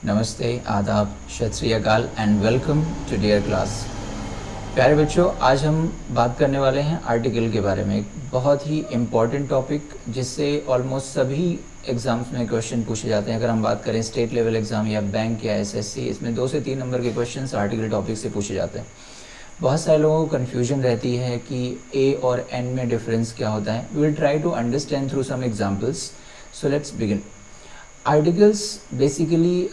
नमस्ते, आदाब, सत श्री अकाल and welcome to dear class. प्यारे बच्चों, आज हम बात करने वाले हैं आर्टिकल के बारे में। एक बहुत ही इम्पॉर्टेंट टॉपिक जिससे ऑलमोस्ट सभी एग्जाम्स में क्वेश्चन पूछे जाते हैं। अगर हम बात करें स्टेट लेवल एग्जाम या बैंक या एसएससी, इसमें 2 से 3 नंबर के क्वेश्चन आर्टिकल टॉपिक से पूछे जाते हैं। बहुत सारे लोगों को कन्फ्यूजन रहती है कि ए और एन में डिफरेंस क्या होता है। We will try to understand through some examples. So let's begin. Articles basically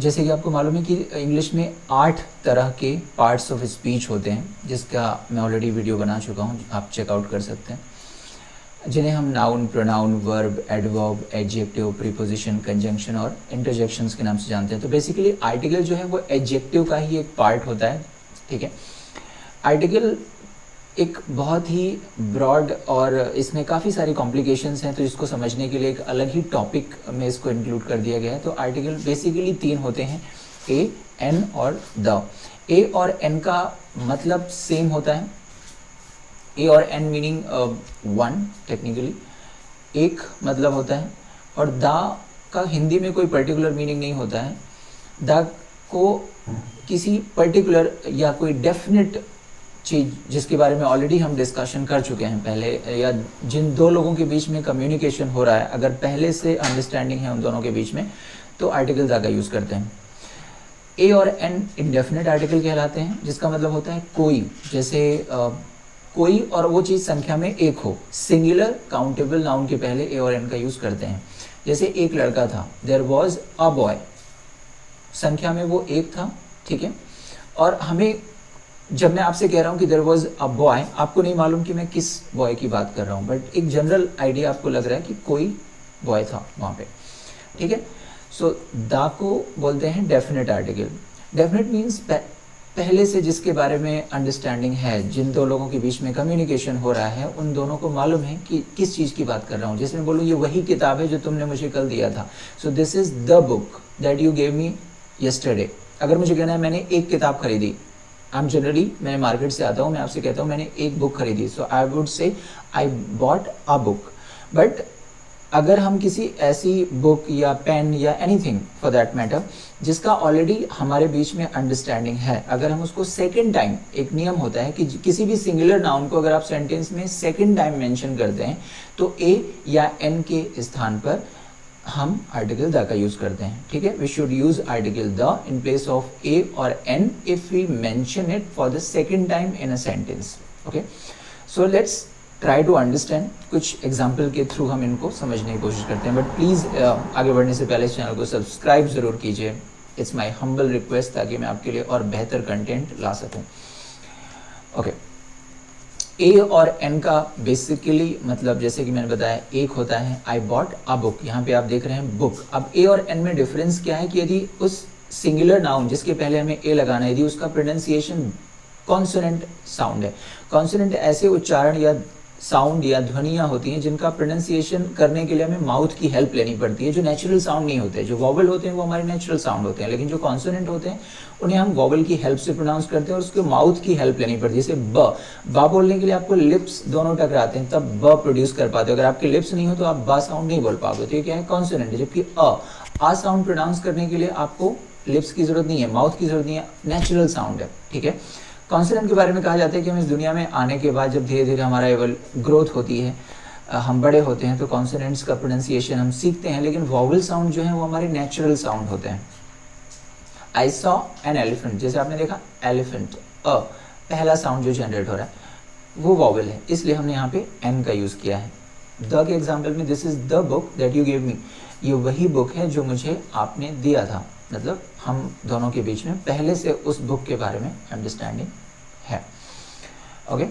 जैसे कि आपको मालूम है कि इंग्लिश में 8 तरह के पार्ट्स ऑफ स्पीच होते हैं, जिसका मैं ऑलरेडी वीडियो बना चुका हूँ, आप चेकआउट कर सकते हैं, जिन्हें हम noun, pronoun, verb, adverb, adjective, preposition, conjunction और इंटरजेक्शंस के नाम से जानते हैं। तो बेसिकली आर्टिकल जो है वो एडजेक्टिव का ही एक पार्ट होता है। ठीक है, आर्टिकल एक बहुत ही ब्रॉड और इसमें काफ़ी सारी कॉम्प्लिकेशंस हैं, तो इसको समझने के लिए एक अलग ही टॉपिक में इसको इंक्लूड कर दिया गया है। तो आर्टिकल बेसिकली 3 होते हैं, ए, एन और द। ए और एन का मतलब सेम होता है। ए और एन मीनिंग 1 टेक्निकली, एक मतलब होता है। और द का हिंदी में कोई पर्टिकुलर मीनिंग नहीं होता है। द को किसी पर्टिकुलर या कोई डेफिनेट चीज़ जिसके बारे में ऑलरेडी हम डिस्कशन कर चुके हैं पहले, या जिन 2 लोगों के बीच में कम्युनिकेशन हो रहा है, अगर पहले से अंडरस्टैंडिंग है उन दोनों के बीच में, तो आर्टिकल ज़्यादा यूज़ करते हैं। ए और एन इंडेफिनेट आर्टिकल कहलाते हैं, जिसका मतलब होता है कोई। जैसे कोई और वो चीज़ संख्या में एक हो, सिंगुलर काउंटेबल नाउन के पहले ए और एन का यूज़ करते हैं। जैसे एक लड़का था, देयर वॉज अ बॉय, संख्या में वो एक था। ठीक है, और हमें जब मैं आपसे कह रहा हूँ कि देयर वॉज अ बॉय, आपको नहीं मालूम कि मैं किस बॉय की बात कर रहा हूँ, बट एक जनरल आइडिया आपको लग रहा है कि कोई बॉय था वहाँ पे। ठीक है, सो द को बोलते हैं डेफिनेट आर्टिकल। डेफिनेट मीन्स पहले से जिसके बारे में अंडरस्टैंडिंग है, जिन 2 लोगों के बीच में कम्युनिकेशन हो रहा है, उन दोनों को मालूम है कि किस चीज़ की बात कर रहा हूँ। जैसे मैं बोलूँ ये वही किताब है जो तुमने मुझे कल दिया था, so this is the book that you gave me yesterday. अगर मुझे कहना है मैंने एक किताब खरीदी, मैं मार्केट से आता हूँ, मैं आपसे कहता हूँ मैंने एक बुक खरीदी, सो I would say I bought a book. But अगर हम किसी ऐसी बुक या पेन या एनीथिंग फॉर दैट मैटर जिसका ऑलरेडी हमारे बीच में अंडरस्टैंडिंग है, अगर हम उसको सेकेंड टाइम, एक नियम होता है कि किसी भी सिंगुलर नाउन को अगर आप सेंटेंस में सेकेंड टाइम मेंशन करते हैं, तो ए या एन के स्थान पर हम आर्टिकल द का यूज करते हैं। ठीक है, we should use article the in place of a और an if we mention it for the second time in a sentence. Okay, so let's try to understand. कुछ एग्जाम्पल के through हम इनको समझने की कोशिश करते हैं, बट प्लीज़ आगे बढ़ने से पहले इस चैनल को सब्सक्राइब ज़रूर कीजिए। इट्स माई हम्बल रिक्वेस्ट, ताकि मैं आपके लिए और बेहतर कंटेंट ला सकूँ। ओके, ए और एन का बेसिकली मतलब जैसे कि मैंने बताया, एक होता है आई बॉट अ बुक, यहाँ पे आप देख रहे हैं बुक। अब ए और एन में डिफरेंस क्या है कि यदि उस सिंगुलर नाउन जिसके पहले हमें ए लगाना है, यदि उसका प्रोनाउंसिएशन कॉन्सोनेंट साउंड है, कॉन्सोनेंट ऐसे उच्चारण या साउंड या ध्वनियाँ होती हैं जिनका प्रोनाउंसिएशन करने के लिए हमें माउथ की हेल्प लेनी पड़ती है, जो नेचुरल साउंड नहीं होते। जो वॉवल होते हैं वो हमारे नेचुरल साउंड होते हैं, लेकिन जो कॉन्सोनेंट होते हैं उन्हें हम वॉवल की हेल्प से प्रोनाउंस करते हैं और उसके माउथ की हेल्प लेनी पड़ती है। जैसे ब बोलने के लिए आपको लिप्स दोनों टकराते हैं, तब ब प्रोड्यूस कर पाते हो। अगर आपके लिप्स नहीं हो तो आप ब साउंड नहीं बोल पाओगे, तो ये क्या है, कॉन्सोनेंट है। जबकि आ साउंड प्रोनाउंस करने के लिए आपको लिप्स की जरूरत नहीं है, माउथ की जरूरत नहीं है, नेचुरल साउंड है। ठीक है, कॉन्सोनेंट के बारे में कहा जाता है कि हम इस दुनिया में आने के बाद जब धीरे धीरे हमारा ग्रोथ होती है, हम बड़े होते हैं, तो कॉन्सोनेंट्स का प्रोनाउंसिएशन हम सीखते हैं, लेकिन वॉवल साउंड जो है वो हमारे नेचुरल साउंड होते हैं। आई सॉ एन एलिफेंट, जैसे आपने देखा एलिफेंट, पहला साउंड जो जनरेट हो रहा है वो वॉवल है, इसलिए हमने यहाँ पे एन का यूज़ किया है। द के एग्जाम्पल में this is the book that you give me, ये वही बुक है जो मुझे आपने दिया था, मतलब हम दोनों के बीच में पहले से उस बुक के बारे में अंडरस्टैंडिंग है। ओके,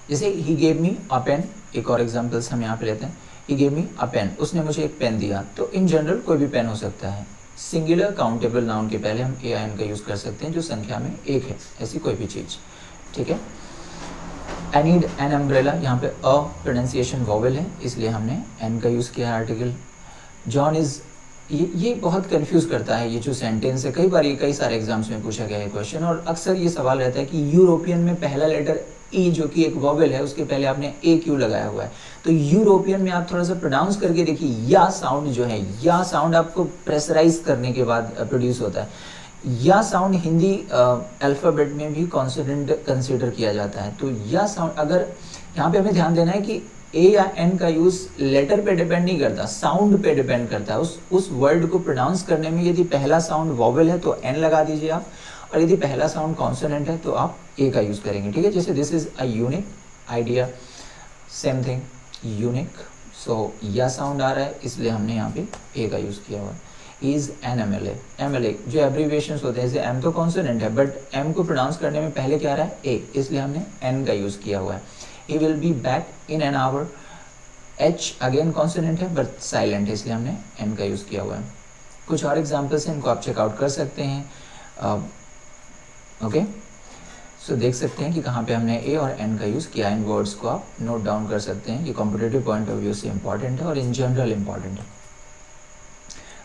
जैसे he gave me a pen, एक और एग्जांपल्स हम यहाँ पे लेते हैं। He gave me a pen, उसने मुझे एक पेन दिया। तो इन जनरल कोई भी पेन हो सकता है, सिंगुलर काउंटेबल नाउन के पहले हम ए एन का यूज़ कर सकते हैं जो संख्या में एक है, ऐसी कोई भी चीज़। ठीक है, आई नीड एन अम्ब्रेला, यहाँ पे अ प्रोनाउंसिएशन वॉवल है, इसलिए हमने एन का यूज़ किया है आर्टिकल। जॉन इज, ये बहुत कंफ्यूज करता है, ये जो सेंटेंस है, कई बार ये कई सारे एग्जाम्स में पूछा गया है क्वेश्चन, और अक्सर ये सवाल रहता है कि यूरोपियन में पहला लेटर ई जो कि एक वॉवेल है उसके पहले आपने ए क्यू लगाया हुआ है। तो यूरोपियन में आप थोड़ा सा प्रोनाउंस करके देखिए, या साउंड जो है, या साउंड आपको प्रेशराइज करने के बाद प्रोड्यूस होता है। या साउंड हिंदी अल्फ़ाबेट में भी कॉन्सोनेंट कंसीडर किया जाता है। तो या साउंड, अगर यहाँ पे हमें ध्यान देना है कि ए या एन का यूज़ लेटर पे डिपेंड नहीं करता, साउंड पे डिपेंड करता है। उस वर्ड को प्रोनाउंस करने में यदि पहला साउंड वॉवेल है तो एन लगा दीजिए आप, और यदि पहला साउंड कॉन्सोनेंट है तो आप ए का यूज़ करेंगे, ठीक है। जैसे this is a unique idea, same thing, unique. So या साउंड आ रहा है इसलिए हमने यहाँ पे ए का यूज़ किया हुआ है। इज़ एन MLA, MLA जो एब्रीविएशंस होते हैं, जैसे एम तो कॉन्सोनेंट है बट एम को प्रोनाउंस करने में पहले क्या आ रहा है, ए, इसलिए हमने एन का यूज़ किया हुआ है। He will be back in an hour, H again consonant है बट साइलेंट है, इसलिए हमने एन का यूज़ किया हुआ है। कुछ और एग्जाम्पल्स हैं, इनको आप चेकआउट कर सकते हैं। ओके, सो देख सकते हैं कि कहाँ पे हमने ए और एन का यूज़ किया। इन वर्ड्स को आप नोट डाउन कर सकते हैं, ये कॉम्पिटेटिव पॉइंट ऑफ व्यू से इंपॉर्टेंट है और इन जनरल इंपॉर्टेंट है।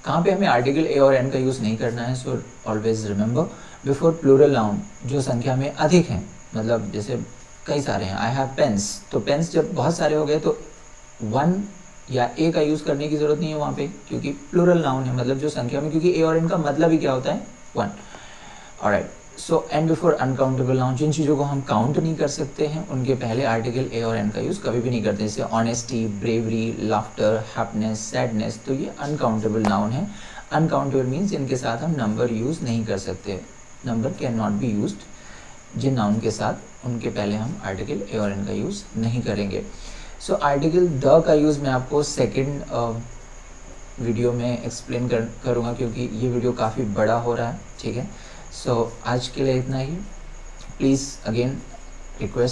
कहाँ पे हमें आर्टिकल ए और एन का यूज़ नहीं करना है, so always remember before plural noun जो संख्या में अधिक हैं, मतलब जैसे कई सारे हैं, आई हैव पेन्स, तो पेन्स जब बहुत सारे हो गए तो वन या ए का यूज़ करने की ज़रूरत नहीं है वहाँ पे, क्योंकि प्लूरल नाउन है, मतलब जो संख्या में, क्योंकि ए और एन का मतलब ही क्या होता है, one. Alright, so and before uncountable noun, जिन चीज़ों को हम काउंट नहीं कर सकते हैं उनके पहले आर्टिकल ए और एन का यूज़ कभी भी नहीं करते, जैसे honesty, bravery, laughter, happiness, sadness, तो ये अनकाउंटेबल नाउन है। अनकाउंटेबल मीन्स इनके साथ हम नंबर यूज़ नहीं कर सकते, number can not be used जिन नाउन के साथ, उनके पहले हम आर्टिकल ए और एन का यूज़ नहीं करेंगे। सो आर्टिकल द का यूज़ मैं आपको सेकेंड वीडियो में एक्सप्लेन करूँगा, क्योंकि ये वीडियो काफ़ी बड़ा हो रहा है, ठीक है। सो आज के लिए इतना ही। Please again request